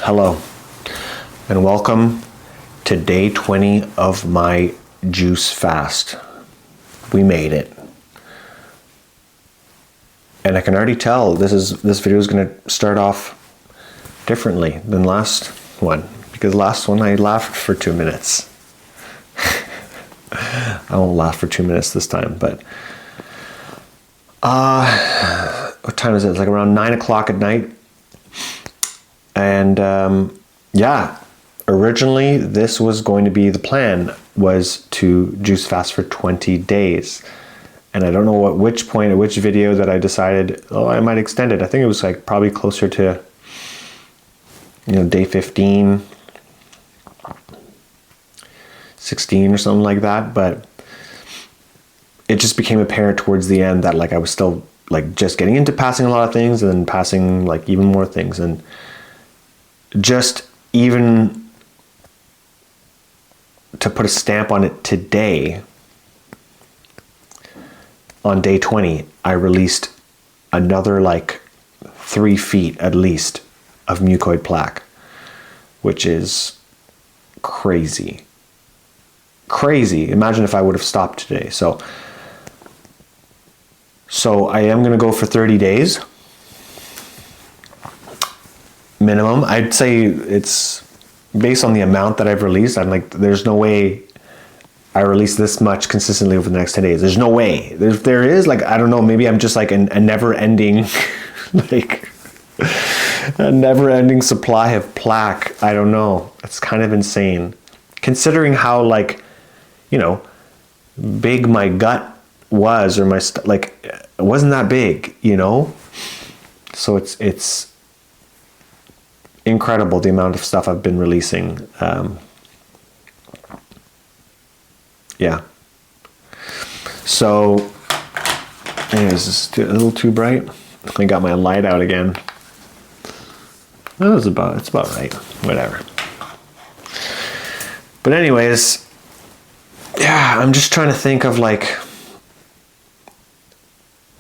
Hello, and welcome to day 20 of my juice fast. We made it. And I can already tell this video is going to start off differently than last one, because last one I laughed for 2 minutes. I won't laugh for 2 minutes this time, but what time is it? It's like around 9 o'clock at night. And originally this was going to be, the plan was to juice fast for 20 days. And I don't know at which video that I decided, I might extend it. I think it was like probably closer to, day 15, 16 or something like that. But it just became apparent towards the end that like I was still like just getting into passing a lot of things and then passing like even more things. And just even to put a stamp on it today, on day 20, I released another like 3 feet at least of mucoid plaque, which is crazy. Crazy. Imagine if I would have stopped today. So I am going to go for 30 days. Minimum. I'd say it's based on the amount that I've released. I'm like, there's no way I release this much consistently over the next 10 days. There's no way. There is, like, I don't know, maybe I'm just like a never-ending, like, a never-ending supply of plaque. I don't know. It's kind of insane. Considering how, like, big my gut was, or like, it wasn't that big, So it's incredible the amount of stuff I've been releasing. So anyways, it's a little too bright. I got my light out again. It's about right. Whatever. But anyways, I'm just trying to think of like,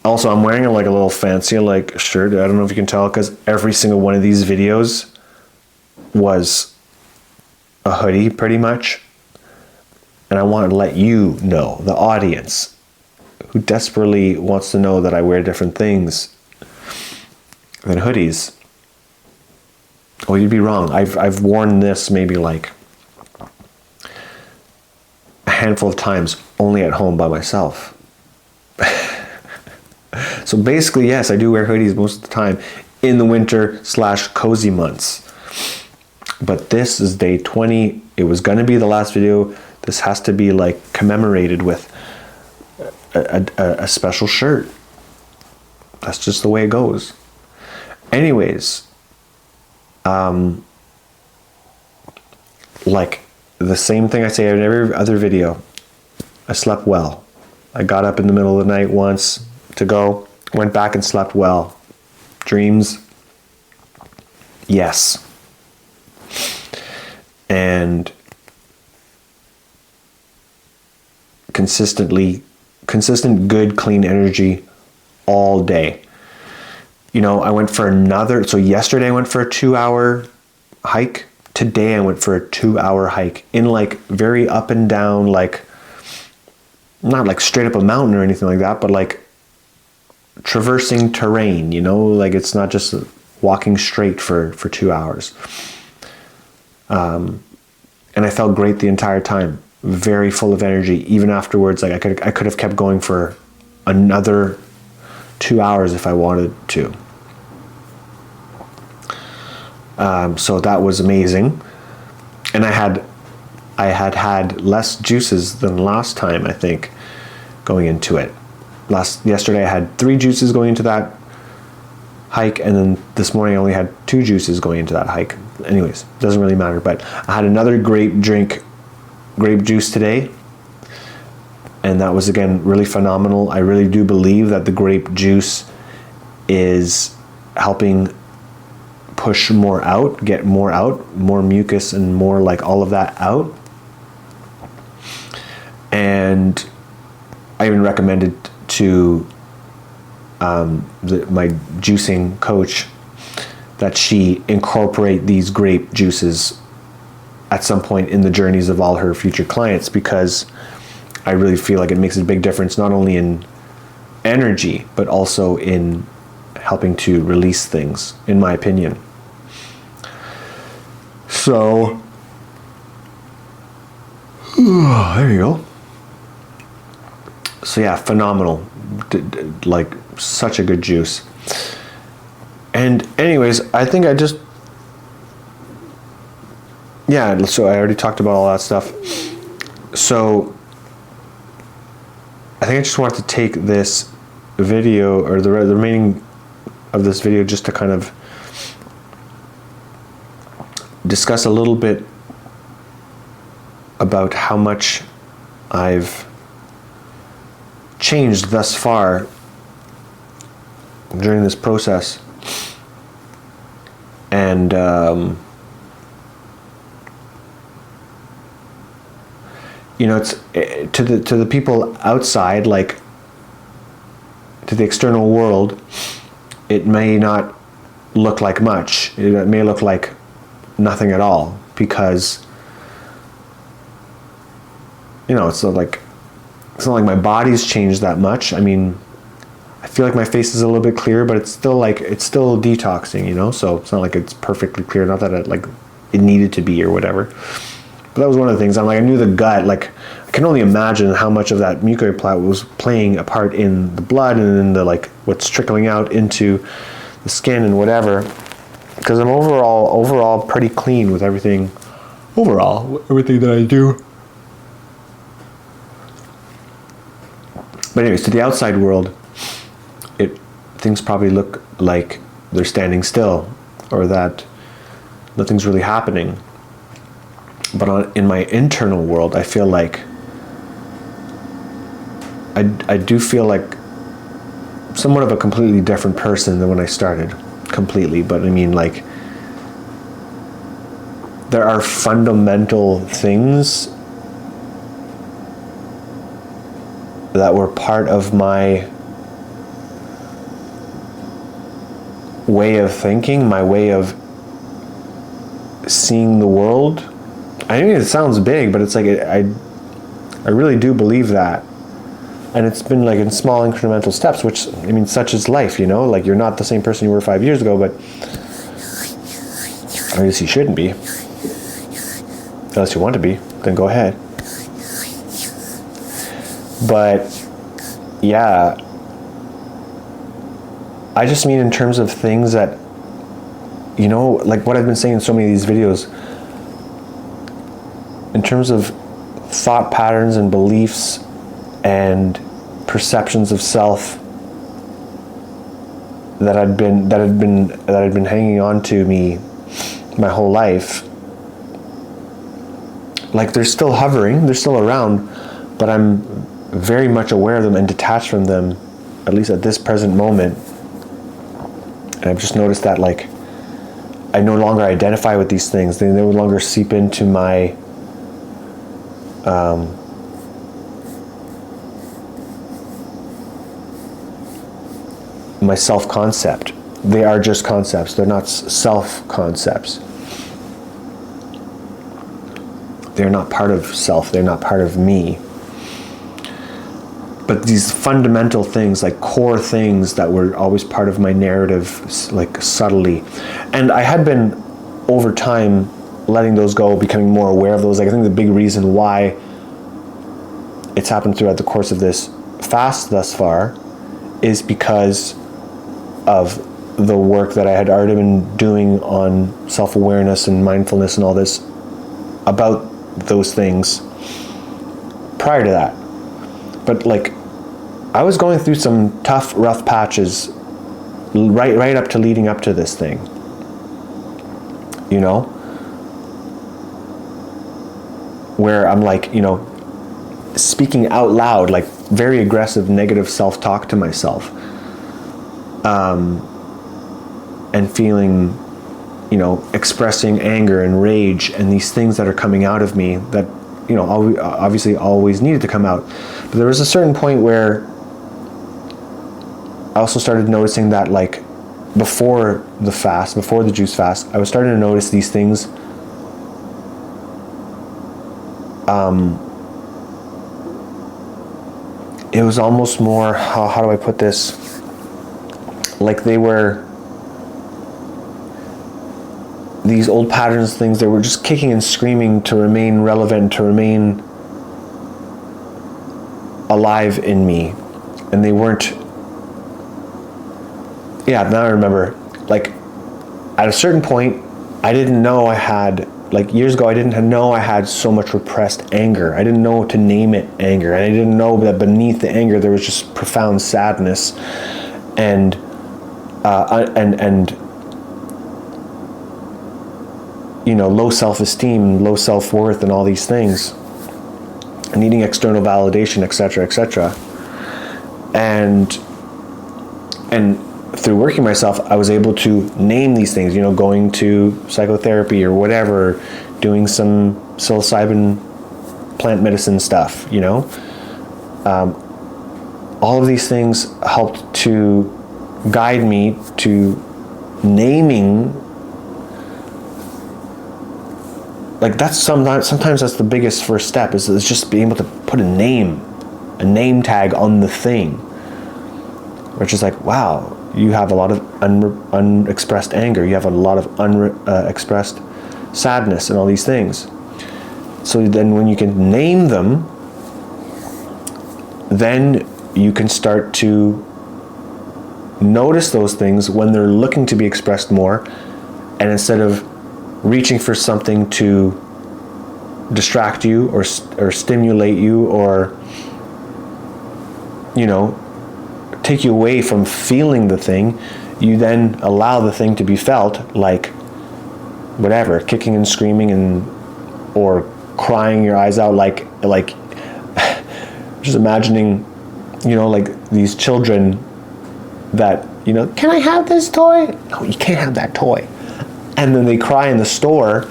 also I'm wearing like a little fancy like shirt. I don't know if you can tell, because every single one of these videos was a hoodie pretty much. And I want to let you know, the audience who desperately wants to know that I wear different things than hoodies. Well, you'd be wrong. I've worn this maybe like a handful of times only at home by myself. So basically, yes, I do wear hoodies most of the time in the winter / cozy months. But this is day 20. It was going to be the last video. This has to be like commemorated with a special shirt. That's just the way it goes. Anyways, like the same thing I say in every other video, I slept well. I got up in the middle of the night once to go, went back and slept well. Dreams, yes. And consistent good clean energy all day. I went for so yesterday I went for a 2-hour hike. Today I went for a 2-hour hike in like very up and down, like not like straight up a mountain or anything like that, but like traversing terrain, like it's not just walking straight for 2 hours. And I felt great the entire time. Very full of energy. Even afterwards, like I could have kept going for another 2 hours if I wanted to. So that was amazing. And I had less juices than last time, I think, going into it. Yesterday I had 3 juices going into that hike, and then this morning I only had 2 juices going into that hike. Anyways, doesn't really matter. But I had another grape juice today, and that was again really phenomenal. I really do believe that the grape juice is helping push more out, get more out, more mucus and more like all of that out. And I even recommended to my juicing coach that she incorporate these grape juices at some point in the journeys of all her future clients, because I really feel like it makes a big difference, not only in energy, but also in helping to release things, in my opinion. So, there you go. So yeah, phenomenal. Like, such a good juice. And anyways, I think so I already talked about all that stuff. So I think I just wanted to take this video, or the remaining of this video, just to kind of discuss a little bit about how much I've changed thus far during this process. And it's to the people outside, like to the external world, it may not look like much. It may look like nothing at all, because it's not like my body's changed that much. I mean, I feel like my face is a little bit clearer, but it's still detoxing, so it's not like it's perfectly clear. Not that it needed to be or whatever. But that was one of the things. I knew the gut, I can only imagine how much of that mucoid plaque was playing a part in the blood and in the what's trickling out into the skin and whatever. Because I'm overall pretty clean with everything. Everything that I do. But anyways, to the outside world, things probably look like they're standing still, or that nothing's really happening. But in my internal world, I feel like I do feel like somewhat of a completely different person than when I started. Completely, but I mean, there are fundamental things that were part of my way of thinking, my way of seeing the world. I mean, it sounds big, but it's I really do believe that. And it's been in small incremental steps, which, I mean, such is life, you're not the same person you were 5 years ago, but I guess you shouldn't be. Unless you want to be, then go ahead. But yeah, I just mean in terms of things that, what I've been saying in so many of these videos, in terms of thought patterns and beliefs and perceptions of self that had been hanging on to me my whole life. They're still hovering, they're still around, but I'm very much aware of them and detached from them, at least at this present moment. And I've just noticed that I no longer identify with these things. They no longer seep into my my self-concept. They are just concepts. They're not self-concepts. They're not part of self. They're not part of me. But these fundamental things, core things that were always part of my narrative, subtly. And I had been, over time, letting those go, becoming more aware of those. I think the big reason why it's happened throughout the course of this fast thus far is because of the work that I had already been doing on self-awareness and mindfulness and all this about those things prior to that. But I was going through some tough, rough patches right up to leading up to this thing. Where I'm speaking out loud, very aggressive, negative self-talk to myself. And feeling, expressing anger and rage and these things that are coming out of me that, obviously always needed to come out. But there was a certain point where I also started noticing that before the fast, before the juice fast, I was starting to notice these things. It was almost more, how do I put this? Like they were these old patterns, things that were just kicking and screaming to remain relevant, to remain alive in me. And they weren't, now I remember, like at a certain point, I didn't know I had, like years ago, I didn't know I had so much repressed anger. I didn't know to name it anger. And I didn't know that beneath the anger, there was just profound sadness and low self-esteem, low self-worth, and all these things, needing external validation, etc., etc. And through working myself, I was able to name these things, going to psychotherapy or whatever, doing some psilocybin plant medicine stuff, all of these things helped to guide me to naming. Like that's sometimes that's the biggest first step, is just being able to put a name tag on the thing. Which is like, wow, you have a lot of unexpressed anger, you have a lot of unexpressed sadness and all these things. So then when you can name them, then you can start to notice those things when they're looking to be expressed more, and instead of reaching for something to distract you or stimulate you or take you away from feeling the thing, you then allow the thing to be felt, like whatever, kicking and screaming or crying your eyes out, like just imagining like these children that can I have this toy? No, you can't have that toy. And then they cry in the store,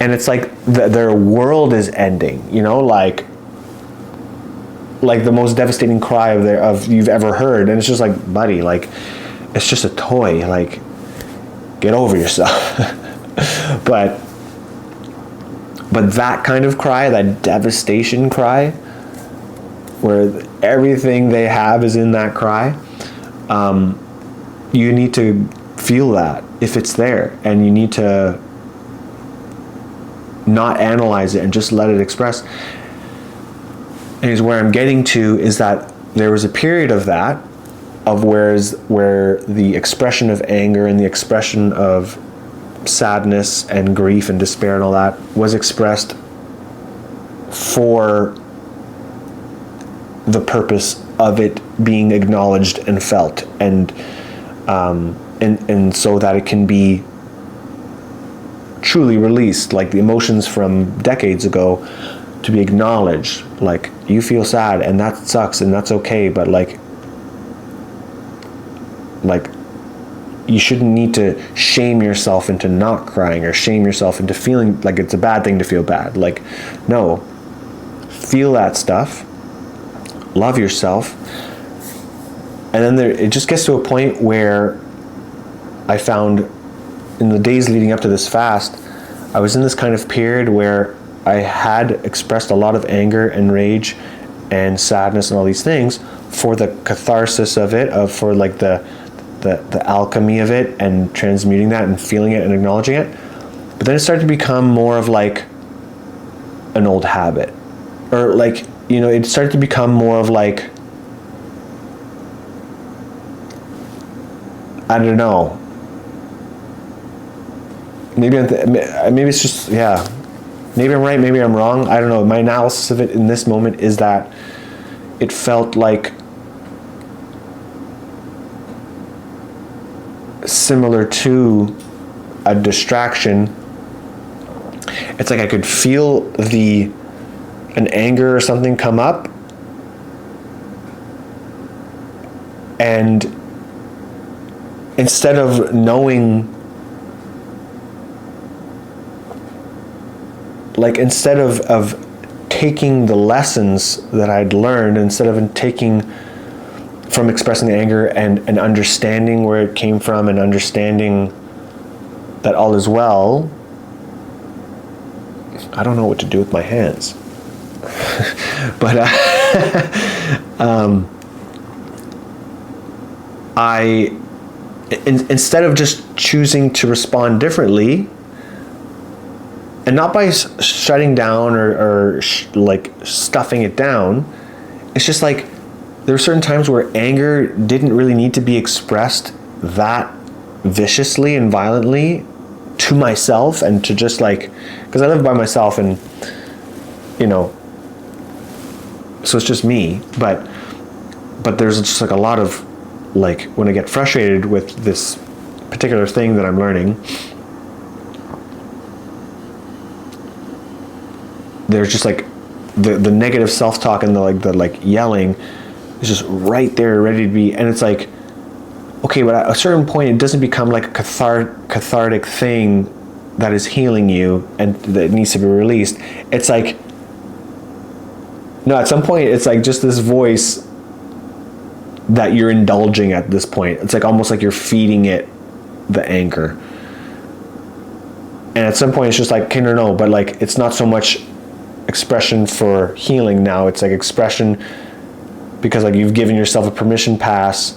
and it's like their world is ending, like the most devastating cry of you've ever heard. And it's just like, buddy, like it's just a toy, like get over yourself. but that kind of cry, that devastation cry, where everything they have is in that cry, you need to feel that if it's there, and you need to not analyze it and just let it express. And where I'm getting to is that there was a period of that, where the expression of anger and the expression of sadness and grief and despair and all that was expressed for the purpose of it being acknowledged and felt, and so that it can be truly released, like the emotions from decades ago, to be acknowledged. Like, you feel sad and that sucks and that's okay, but like you shouldn't need to shame yourself into not crying, or shame yourself into feeling like it's a bad thing to feel bad. Like, no, feel that stuff, love yourself. And then it just gets to a point where I found in the days leading up to this fast, I was in this kind of period where I had expressed a lot of anger and rage and sadness and all these things for the catharsis of it, for like the alchemy of it, and transmuting that and feeling it and acknowledging it. But then it started to become more of like an old habit, or like, it started to become more of like, I don't know, maybe it's just, maybe I'm right, maybe I'm wrong, I don't know. My analysis of it in this moment is that it felt like similar to a distraction. It's like I could feel an anger or something come up, and instead of knowing, like, instead of taking the lessons that I'd learned, instead of from expressing the anger and understanding where it came from and understanding that all is well, I don't know what to do with my hands. But instead of just choosing to respond differently, and not by shutting down or like stuffing it down, it's just like there were certain times where anger didn't really need to be expressed that viciously and violently to myself, and to just like, because I live by myself, and you know, so it's just me, but there's just like a lot of, like, when I get frustrated with this particular thing that I'm learning, there's just like the negative self-talk and the yelling is just right there ready to be, and it's like, okay, but at a certain point it doesn't become like a cathartic thing that is healing you and that needs to be released. It's like, no, at some point it's like just this voice that you're indulging at this point. It's like almost like you're feeding it the anger, and at some point it's just like, okay, no, but like it's not so much expression for healing now, it's like expression because like you've given yourself a permission pass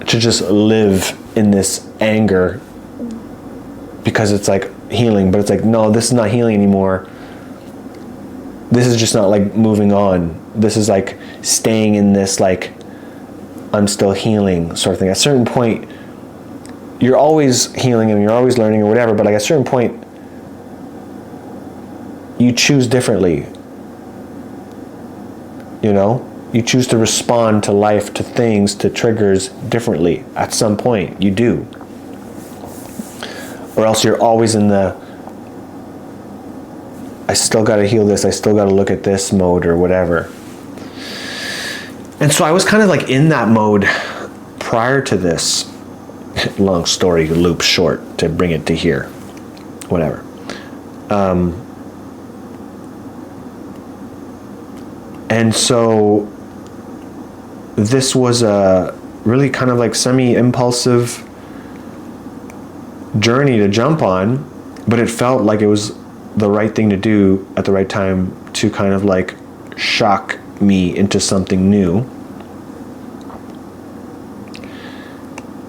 to just live in this anger because it's like healing, but it's like, no, this is not healing anymore. This is just not like moving on. This is like staying in this like I'm still healing sort of thing. At a certain point, you're always healing and you're always learning or whatever, but like at a certain point, you choose differently. You know? You choose to respond to life, to things, to triggers differently. At some point, you do. Or else you're always in the, I still got to heal this, I still got to look at this mode or whatever. And so I was kind of like in that mode prior to this. Long story, loop short to bring it to here. Whatever. And so this was a really kind of like semi-impulsive journey to jump on, but it felt like it was the right thing to do at the right time to kind of like shock me into something new.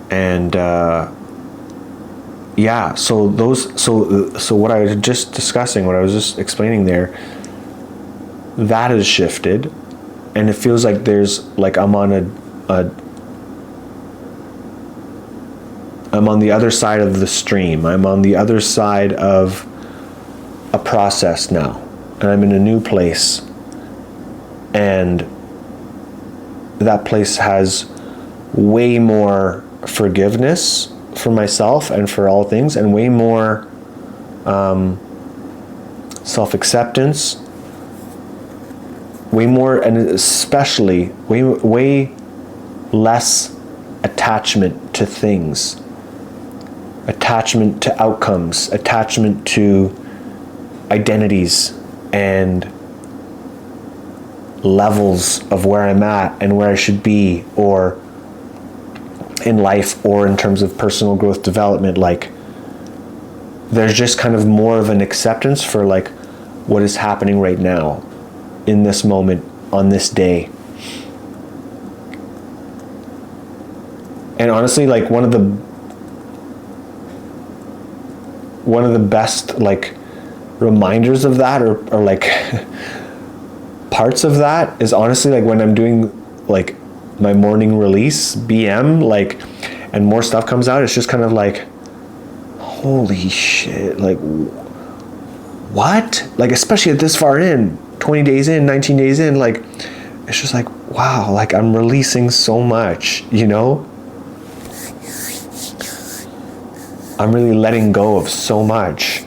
And yeah, so what I was just discussing, what I was just explaining there, that has shifted, and it feels like there's like I'm on the other side of the stream. I'm on the other side of a process now, and I'm in a new place, and that place has way more forgiveness for myself and for all things, and way more self-acceptance, way more, and especially way less attachment to things, attachment to outcomes, attachment to identities and levels of where I'm at and where I should be, or in life, or in terms of personal growth development. Like, there's just kind of more of an acceptance for like what is happening right now, in this moment, on this day. And honestly, like one of the best like reminders of that, or like parts of that, is honestly like when I'm doing like my morning release BM, like, and more stuff comes out, it's just kind of like, holy shit, like what? Like, especially at this far in, 20 days in, 19 days in, like, it's just like, wow, like I'm releasing so much, you know? I'm really letting go of so much.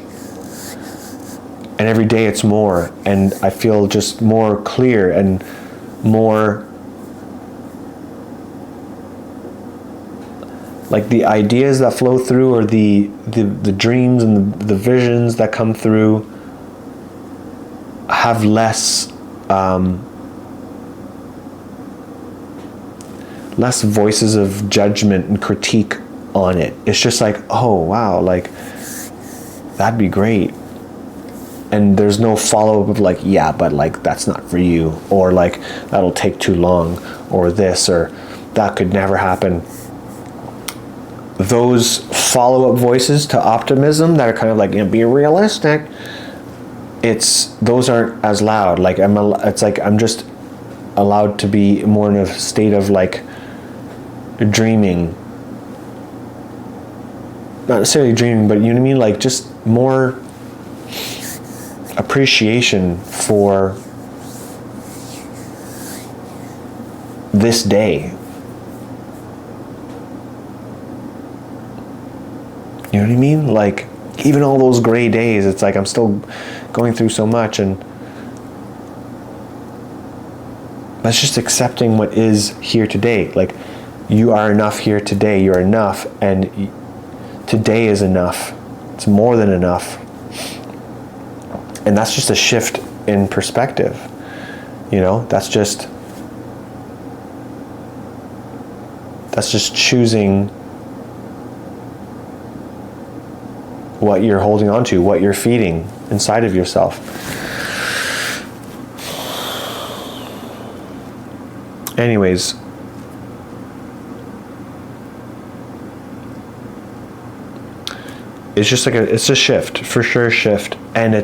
And every day it's more, and I feel just more clear and more like the ideas that flow through, or the dreams and the visions that come through, have less less voices of judgment and critique on it. It's just like, oh wow, like that'd be great. And there's no follow-up of like, yeah, but like that's not for you, or like that'll take too long, or this, or that could never happen. Those follow-up voices to optimism that are kind of like, be realistic, those aren't as loud. Like it's like I'm just allowed to be more in a state of like dreaming, not necessarily dreaming, but you know what I mean, like just more appreciation for this day. You know what I mean? Like even all those gray days, it's like I'm still going through so much, and that's just accepting what is here today. Like you are enough here today. You're enough, and today is enough. It's more than enough. And that's just a shift in perspective. You know, that's just choosing what you're holding on to, what you're feeding inside of yourself. Anyways, it's just like it's a shift, for sure, shift. And I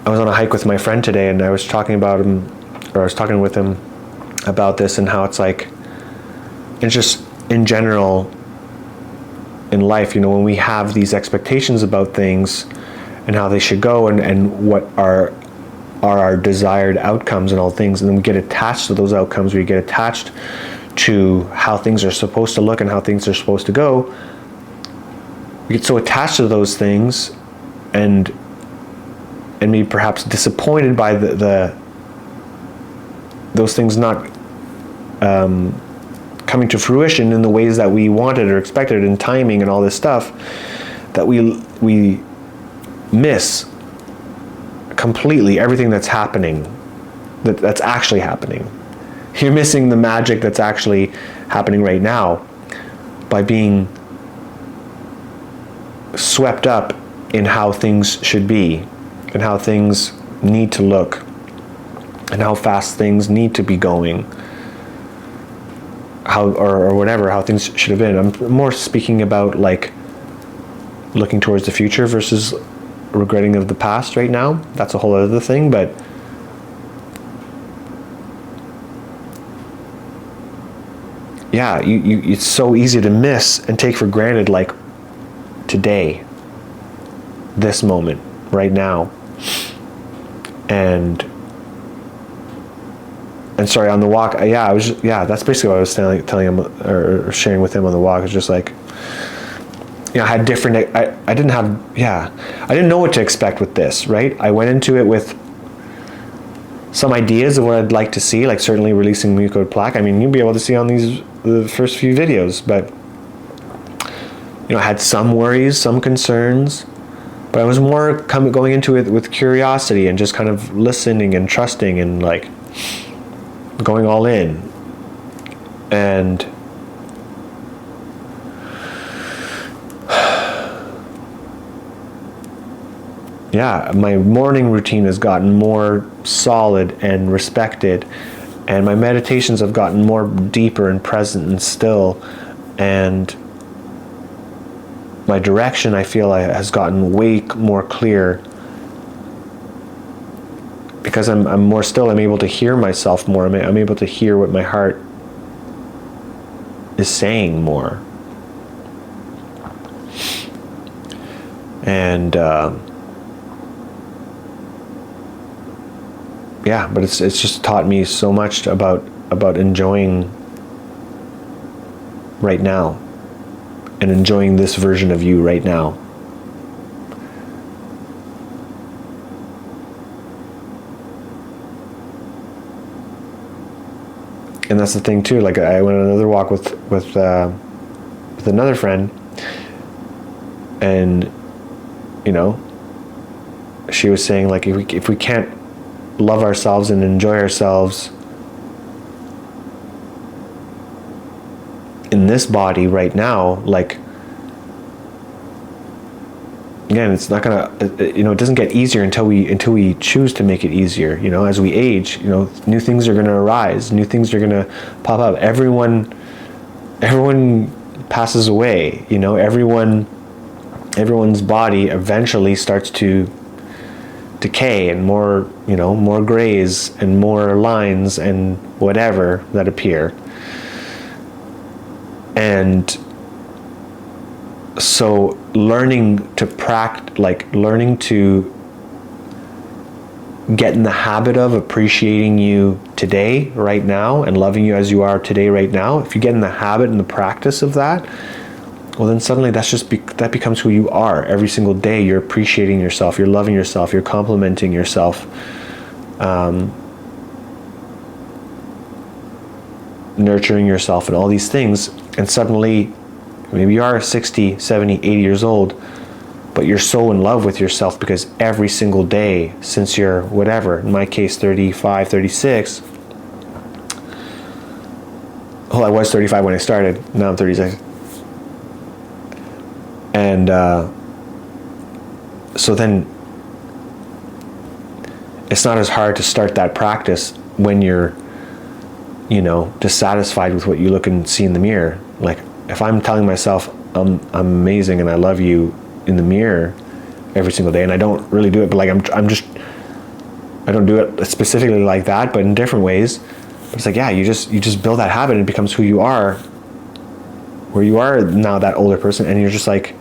was on a hike with my friend today, and I was talking with him about this, and how it's like, it's just in general in life, you know, when we have these expectations about things and how they should go, and what are our desired outcomes and all things, and then we get attached to those outcomes, we get attached to how things are supposed to look and how things are supposed to go. We get so attached to those things, and be perhaps disappointed by those things not coming to fruition in the ways that we wanted or expected, and timing and all this stuff, that we miss completely everything that's happening, that's actually happening. You're missing the magic that's actually happening right now by being swept up in how things should be, and how things need to look, and how fast things need to be going, or whatever, how things should have been. I'm more speaking about like looking towards the future versus regretting of the past right now. That's a whole other thing, but yeah, it's so easy to miss and take for granted, like today, this moment, right now. And sorry, on the walk, that's basically what I was telling him, or sharing with him on the walk. It's just like, I had different, I didn't know what to expect with this, right? I went into it with some ideas of what I'd like to see, like certainly releasing mucoid plaque. I mean, you'll be able to see on the first few videos, but I had some worries, some concerns, but I was more going into it with curiosity and just kind of listening and trusting and like going all in. And yeah, my morning routine has gotten more solid and respected, and my meditations have gotten more deeper and present and still, and my direction, I feel, has gotten way more clear, because I'm able to hear myself more. I'm able to hear what my heart is saying more. And but it's just taught me so much about enjoying right now, and enjoying this version of you right now. And that's the thing too. Like I went on another walk with another friend, and she was saying, like, if we can't love ourselves and enjoy ourselves this body right now, like, again, it's not gonna, it doesn't get easier until we choose to make it easier. As we age, new things are gonna arise, new things are gonna pop up. Everyone passes away. Everyone's body eventually starts to decay, and more grays and more lines and whatever that appear. And so learning to get in the habit of appreciating you today, right now, and loving you as you are today, right now, if you get in the habit and the practice of that, well, then suddenly that becomes who you are. Every single day you're appreciating yourself, you're loving yourself, you're complimenting yourself, nurturing yourself, and all these things. And suddenly, maybe you are 60, 70, 80 years old, but you're so in love with yourself because every single day since you're whatever, in my case 35, 36. Well, I was 35 when I started, now I'm 36. And so then it's not as hard to start that practice when you're dissatisfied with what you look and see in the mirror. Like, if I'm telling myself I'm amazing and I love you in the mirror every single day, and I don't really do it, but like I don't do it specifically like that, but in different ways. But it's like, yeah, you just build that habit and it becomes who you are, where you are now that older person, and you're just like,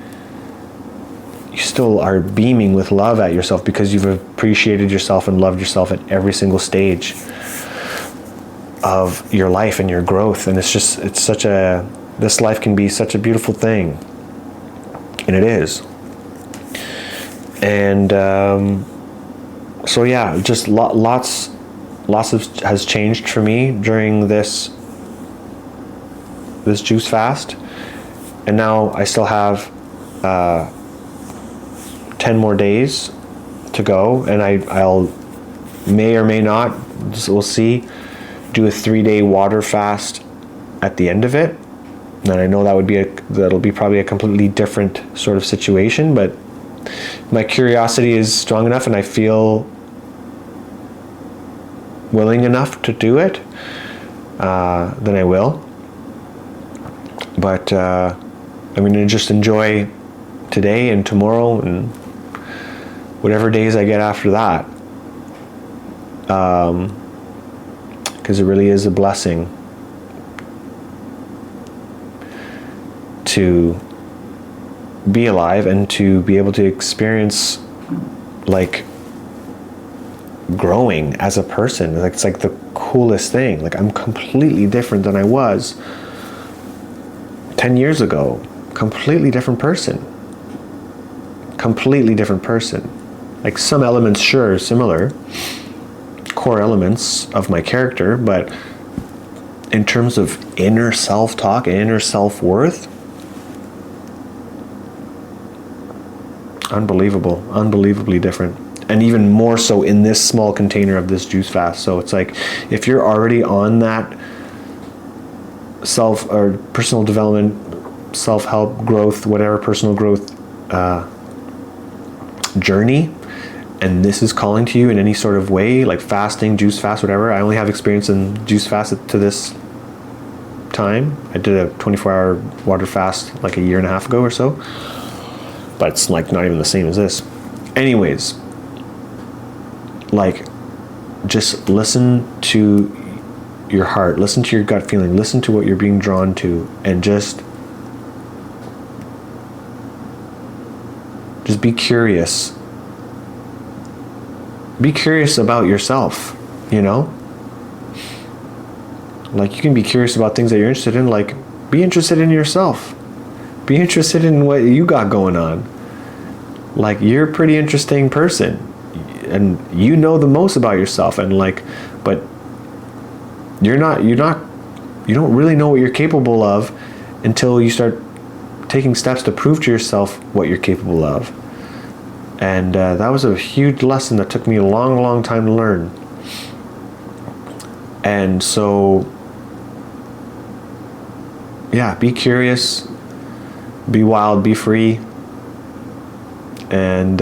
you still are beaming with love at yourself because you've appreciated yourself and loved yourself at every single stage of your life and your growth. And this life can be such a beautiful thing, and it is. And so yeah, just lots has changed for me during this juice fast, and now I still have 10 more days to go, and I'll may or may not, we'll see, do a 3-day water fast at the end of it. And I know that'll be probably a completely different sort of situation, but my curiosity is strong enough and I feel willing enough to do it, then I will. But I'm going to just enjoy today and tomorrow and whatever days I get after that, because it really is a blessing to be alive and to be able to experience like growing as a person. Like, it's like the coolest thing. Like, I'm completely different than I was 10 years ago. Completely different person. Like, some elements, sure, similar, core elements of my character, but in terms of inner self-talk and inner self-worth, unbelievably different. And even more so in this small container of this juice fast. So it's like, if you're already on that self or personal development, self-help, growth, whatever, personal growth journey, and this is calling to you in any sort of way, like fasting, juice fast, whatever. I only have experience in juice fast to this time. I did a 24-hour water fast like a year and a half ago or so, but it's like not even the same as this. Anyways, like, just listen to your heart, listen to your gut feeling, listen to what you're being drawn to, and just be curious. Be curious about yourself, Like, you can be curious about things that you're interested in, like, be interested in yourself. Be interested in what you got going on. Like, you're a pretty interesting person, and you know the most about yourself, and like, but you don't really know what you're capable of until you start taking steps to prove to yourself what you're capable of. And that was a huge lesson that took me a long time to learn. And so yeah, be curious, be wild, be free. And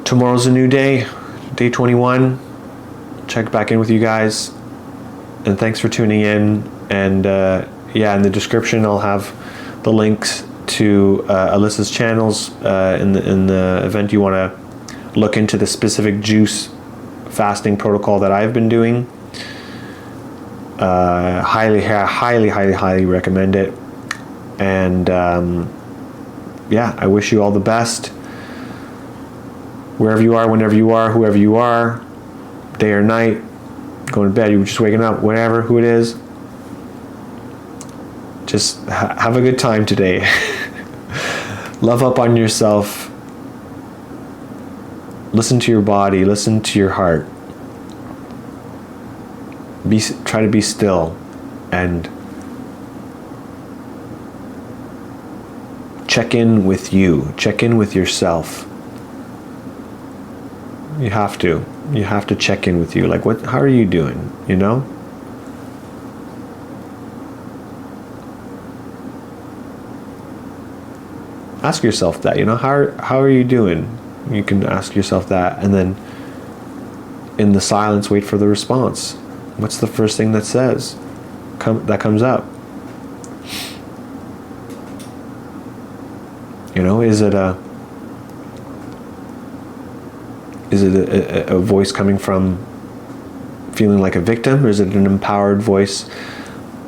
tomorrow's a new day, day 21. Check back in with you guys. And thanks for tuning in. And yeah, in the description, I'll have the links to Alyssa's channels in the event you want to look into the specific juice fasting protocol that I've been doing. Highly recommend it. And yeah, I wish you all the best. Wherever you are, whenever you are, whoever you are, day or night, going to bed, you're just waking up, whatever, who it is. Just have a good time today. Love up on yourself. Listen to your body. Listen to your heart. Try to be still and check in with you. Check in with yourself. You have to check in with you. Like, how are you doing? You know? Ask yourself that, you know, how are you doing? You can ask yourself that, and then in the silence, wait for the response. What's the first thing that comes up? You know, is it a voice coming from feeling like a victim, or is it an empowered voice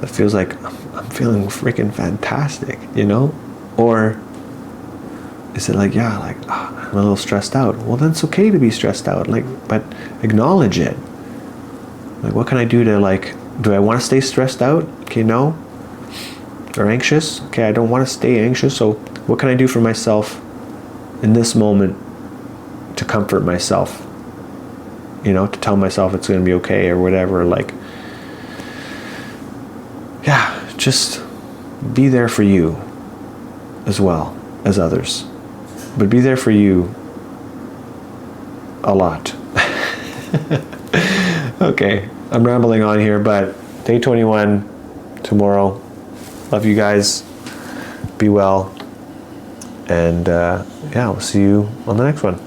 that feels like I'm feeling freaking fantastic, you know? Or is it like, yeah, like, I'm a little stressed out? Well, then it's okay to be stressed out, like, but acknowledge it. Like, what can I do to, like, do I want to stay stressed out? Okay, no. Or anxious? Okay, I don't want to stay anxious, so what can I do for myself in this moment to comfort myself? You know, to tell myself it's going to be okay or whatever. Like, yeah, just be there for you as well as others. But be there for you a lot. Okay, I'm rambling on here, but day 21 tomorrow. Love you guys. Be well. And yeah, we'll see you on the next one.